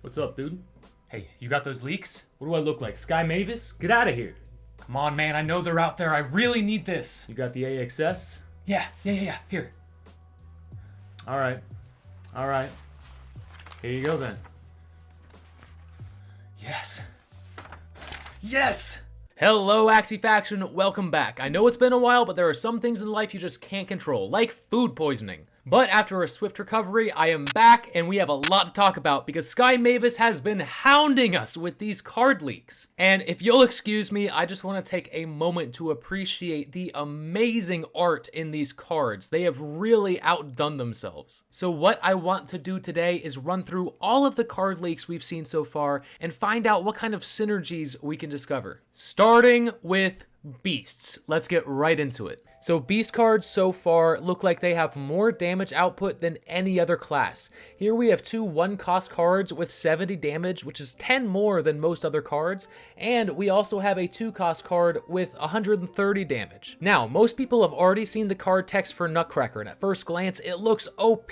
What's up, dude? Hey, you got those leaks? What do I look like, Sky Mavis? Get out of here. Come on, man, I know they're out there. I really need this. You got the AXS? Yeah. Here. Alright. Here you go then. Yes! Hello, Axie Faction. Welcome back. I know it's been a while, but there are some things in life you just can't control, like food poisoning. But after a swift recovery, I am back, and we have a lot to talk about because Sky Mavis has been hounding us with these card leaks. And if you'll excuse me, I just want to take a moment to appreciate the amazing art in these cards. They have really outdone themselves. So what I want to do today is run through all of the card leaks we've seen so far and find out what kind of synergies we can discover. Starting with beasts. Let's get right into it. So beast cards so far look like they have more damage output than any other class. Here we have two 1-cost cards with 70 damage, which is 10 more than most other cards, and we also have a 2-cost card with 130 damage. Now, most people have already seen the card text for Nutcracker, and at first glance it looks OP,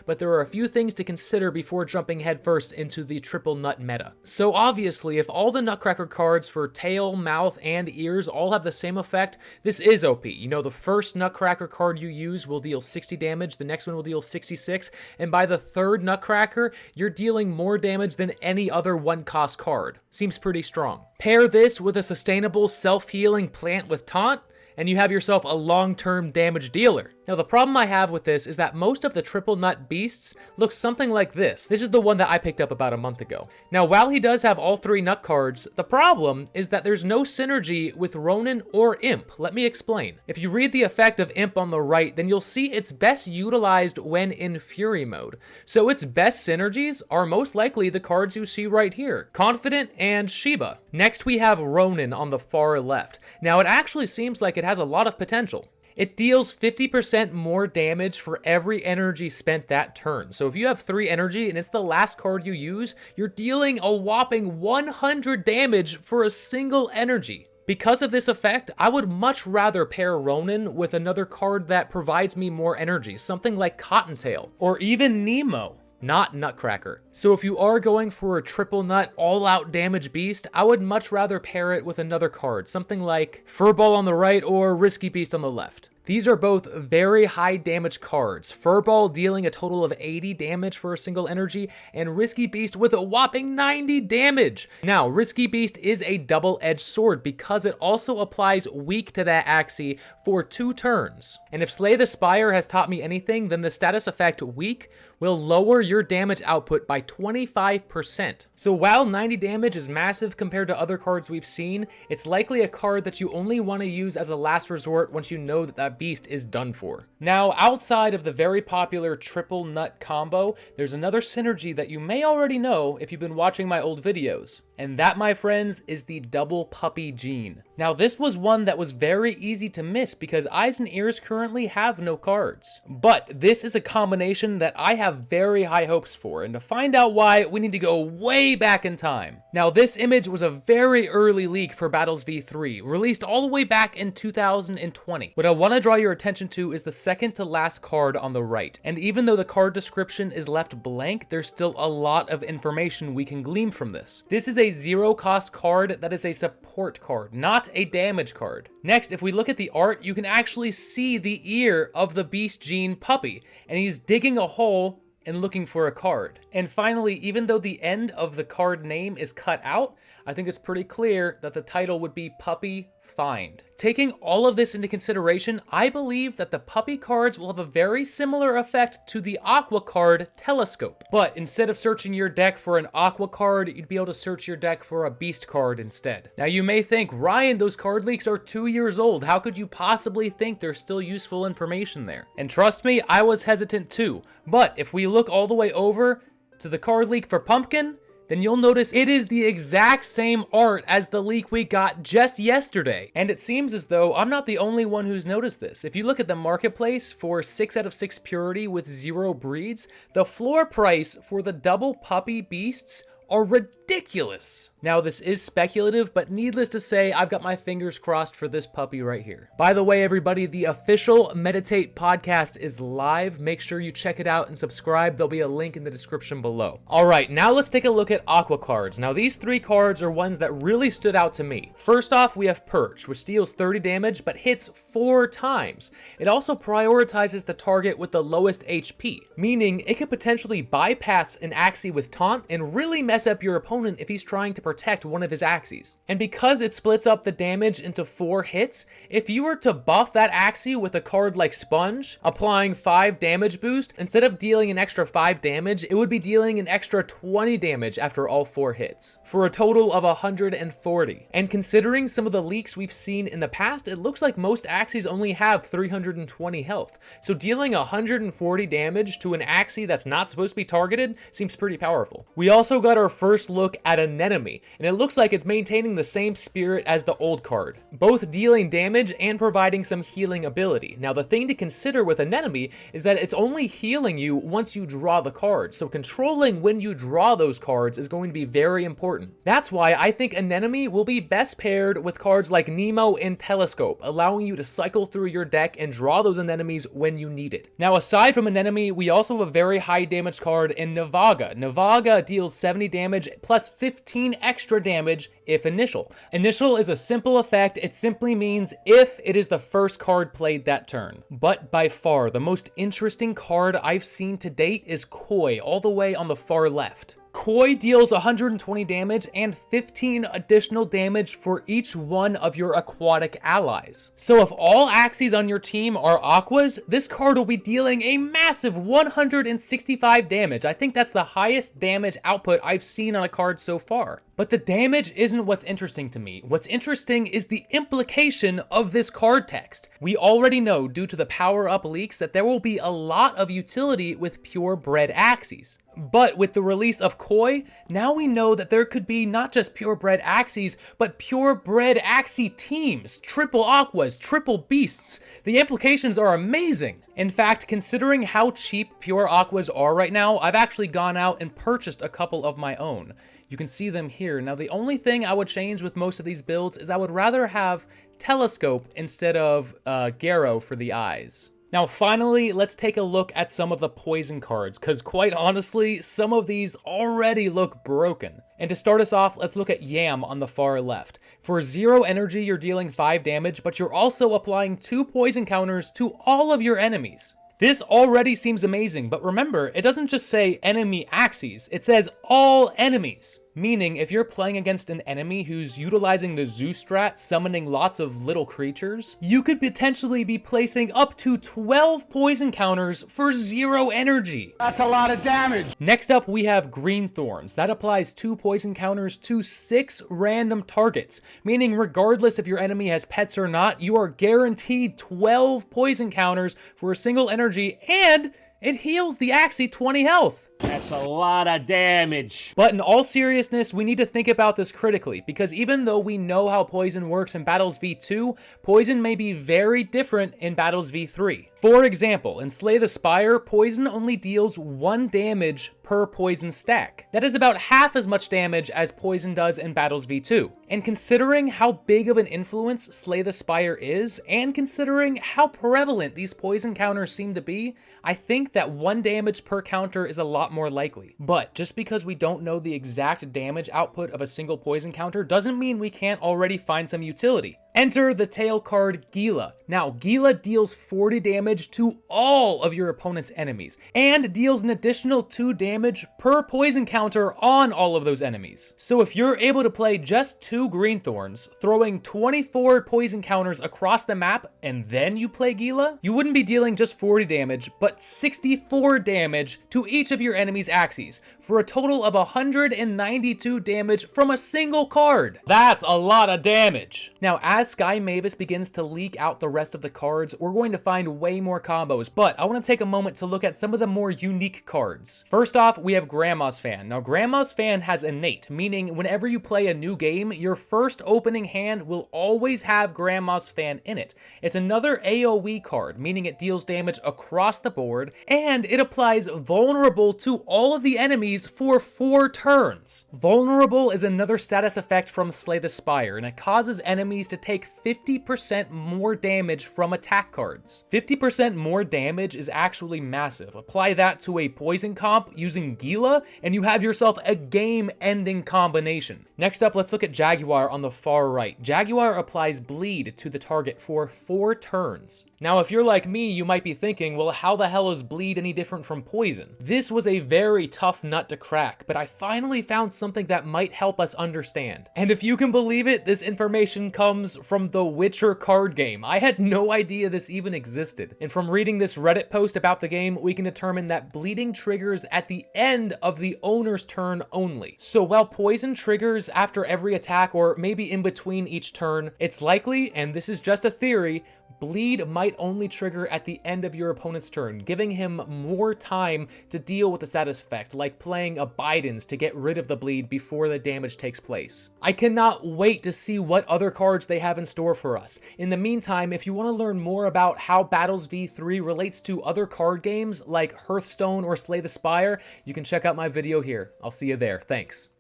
but there are a few things to consider before jumping headfirst into the triple nut meta. So obviously, if all the Nutcracker cards for tail, mouth, and ears all have the same effect, this is OP. You know, the first Nutcracker card you use will deal 60 damage, the next one will deal 66, and by the third Nutcracker, you're dealing more damage than any other 1-cost card. Seems pretty strong. Pair this with a sustainable self-healing plant with taunt, and you have yourself a long-term damage dealer. Now, the problem I have with this is that most of the triple nut beasts look something like this. This is the one that I picked up about a month ago. Now, while he does have all 3 nut cards, the problem is that there's no synergy with Ronin or Imp. Let me explain. If you read the effect of Imp on the right, then you'll see it's best utilized when in Fury mode. So its best synergies are most likely the cards you see right here, Confident and Shiba. Next, we have Ronin on the far left. Now, it actually seems like it has a lot of potential. It deals 50% more damage for every energy spent that turn. So if you have 3 energy and it's the last card you use, you're dealing a whopping 100 damage for a single energy. Because of this effect, I would much rather pair Ronin with another card that provides me more energy, something like Cottontail, or even Nemo. Not Nutcracker. So if you are going for a triple nut all-out damage beast, I would much rather pair it with another card, something like Furball on the right or Risky Beast on the left. These are both very high damage cards, Furball dealing a total of 80 damage for a single energy, and Risky Beast with a whopping 90 damage. Now, Risky Beast is a double-edged sword because it also applies weak to that Axie for 2 turns. And if Slay the Spire has taught me anything, then the status effect weak will lower your damage output by 25%. So while 90 damage is massive compared to other cards we've seen, it's likely a card that you only want to use as a last resort once you know that that beast is done for. Now, outside of the very popular triple nut combo, there's another synergy that you may already know if you've been watching my old videos. And that, my friends, is the double puppy gene. Now, this was one that was very easy to miss because Eyes and Ears currently have no cards. But this is a combination that I have very high hopes for, and to find out why, we need to go way back in time. Now, this image was a very early leak for Battles v3, released all the way back in 2020. What I want to draw your attention to is the second to last card on the right. And even though the card description is left blank, there's still a lot of information we can glean from this. This is a 0-cost card that is a support card, not a damage card. Next, if we look at the art, you can actually see the ear of the Beast Gene puppy, and he's digging a hole and looking for a card. And finally, even though the end of the card name is cut out, I think it's pretty clear that the title would be Puppy Find. Taking all of this into consideration, I believe that the puppy cards will have a very similar effect to the Aqua card Telescope. But instead of searching your deck for an Aqua card, you'd be able to search your deck for a Beast card instead. Now you may think, Ryan, those card leaks are 2 years old. How could you possibly think there's still useful information there? And trust me, I was hesitant too. But if we look all the way over to the card leak for Pumpkin, then you'll notice it is the exact same art as the leak we got just yesterday. And it seems as though I'm not the only one who's noticed this. If you look at the marketplace for 6 out of 6 purity with 0 breeds, the floor price for the double puppy beasts are ridiculous. Now, this is speculative, but needless to say, I've got my fingers crossed for this puppy right here. By the way, everybody, the official Metat8 Podcast is live. Make sure you check it out and subscribe. There'll be a link in the description below. All right, now let's take a look at Aqua cards. Now, these 3 cards are ones that really stood out to me. First off, we have Perch, which deals 30 damage, but hits 4 times. It also prioritizes the target with the lowest HP, meaning it could potentially bypass an Axie with Taunt and really mess up your opponent if he's trying to protect one of his Axies. And because it splits up the damage into 4 hits, if you were to buff that Axie with a card like Sponge, applying 5 damage boost, instead of dealing an extra 5 damage, it would be dealing an extra 20 damage after all 4 hits, for a total of 140. And considering some of the leaks we've seen in the past, it looks like most Axies only have 320 health. So dealing 140 damage to an Axie that's not supposed to be targeted seems pretty powerful. We also got our first look at Anemone, and it looks like it's maintaining the same spirit as the old card, both dealing damage and providing some healing ability. Now, the thing to consider with Anemone is that it's only healing you once you draw the card, so controlling when you draw those cards is going to be very important. That's why I think Anemone will be best paired with cards like Nemo and Telescope, allowing you to cycle through your deck and draw those anemones when you need it. Now, aside from Anemone, we also have a very high damage card in Novaga. Novaga deals 70 damage plus 15 extra damage if initial. Initial is a simple effect. It simply means if it is the first card played that turn. But by far, the most interesting card I've seen to date is Koi, all the way on the far left. Koi deals 120 damage and 15 additional damage for each one of your aquatic allies. So if all Axies on your team are Aquas, this card will be dealing a massive 165 damage. I think that's the highest damage output I've seen on a card so far. But the damage isn't what's interesting to me. What's interesting is the implication of this card text. We already know, due to the power-up leaks, that there will be a lot of utility with purebred Axies. But with the release of Koi, now we know that there could be not just purebred Axies, but purebred Axie teams, triple Aquas, triple Beasts. The implications are amazing. In fact, considering how cheap pure Aquas are right now, I've actually gone out and purchased a couple of my own. You can see them here. Now, the only thing I would change with most of these builds is I would rather have Telescope instead of Garo for the eyes. Now, finally, let's take a look at some of the poison cards, because quite honestly, some of these already look broken. And to start us off, let's look at Yam on the far left. For 0 energy, you're dealing 5 damage, but you're also applying 2 poison counters to all of your enemies. This already seems amazing, but remember, it doesn't just say enemy Axies, it says all enemies. Meaning, if you're playing against an enemy who's utilizing the Zoo strat, summoning lots of little creatures, you could potentially be placing up to 12 poison counters for 0 energy. That's a lot of damage. Next up, we have Green Thorns. That applies 2 poison counters to 6 random targets, meaning regardless if your enemy has pets or not, you are guaranteed 12 poison counters for a single energy, and it heals the Axie 20 health. That's a lot of damage. But in all seriousness, we need to think about this critically, because even though we know how poison works in Battles V2, poison may be very different in Battles V3. For example, in Slay the Spire, poison only deals 1 damage per poison stack. That is about half as much damage as poison does in Battles V2. And considering how big of an influence Slay the Spire is, and considering how prevalent these poison counters seem to be, I think that 1 damage per counter is a lot more likely. But just because we don't know the exact damage output of a single poison counter doesn't mean we can't already find some utility. Enter the tail card Gila. Now, Gila deals 40 damage to all of your opponent's enemies, and deals an additional 2 damage per poison counter on all of those enemies. So if you're able to play just 2 Green Thorns, throwing 24 poison counters across the map, and then you play Gila, you wouldn't be dealing just 40 damage, but 64 damage to each of your enemy's Axies, for a total of 192 damage from a single card. That's a lot of damage. Now, as as Sky Mavis begins to leak out the rest of the cards, we're going to find way more combos, but I want to take a moment to look at some of the more unique cards. First off, we have Grandma's Fan. Now, Grandma's Fan has innate, meaning whenever you play a new game, your first opening hand will always have Grandma's Fan in it. It's another AoE card, meaning it deals damage across the board, and it applies Vulnerable to all of the enemies for 4 turns. Vulnerable is another status effect from Slay the Spire, and it causes enemies to take 50% more damage from attack cards. 50% more damage is actually massive. Apply that to a poison comp using Gila, and you have yourself a game-ending combination. Next up, let's look at Jaguar on the far right. Jaguar applies bleed to the target for 4 turns. Now, if you're like me, you might be thinking, well, how the hell is bleed any different from poison? This was a very tough nut to crack, but I finally found something that might help us understand. And if you can believe it, this information comes from the Witcher card game. I had no idea this even existed. And from reading this Reddit post about the game, we can determine that bleeding triggers at the end of the owner's turn only. So while poison triggers after every attack, or maybe in between each turn, it's likely, and this is just a theory, bleed might only trigger at the end of your opponent's turn, giving him more time to deal with the status effect, like playing a Biden's to get rid of the bleed before the damage takes place. I cannot wait to see what other cards they have in store for us. In the meantime, if you want to learn more about how Battles v3 relates to other card games like Hearthstone or Slay the Spire, you can check out my video here. I'll see you there. Thanks.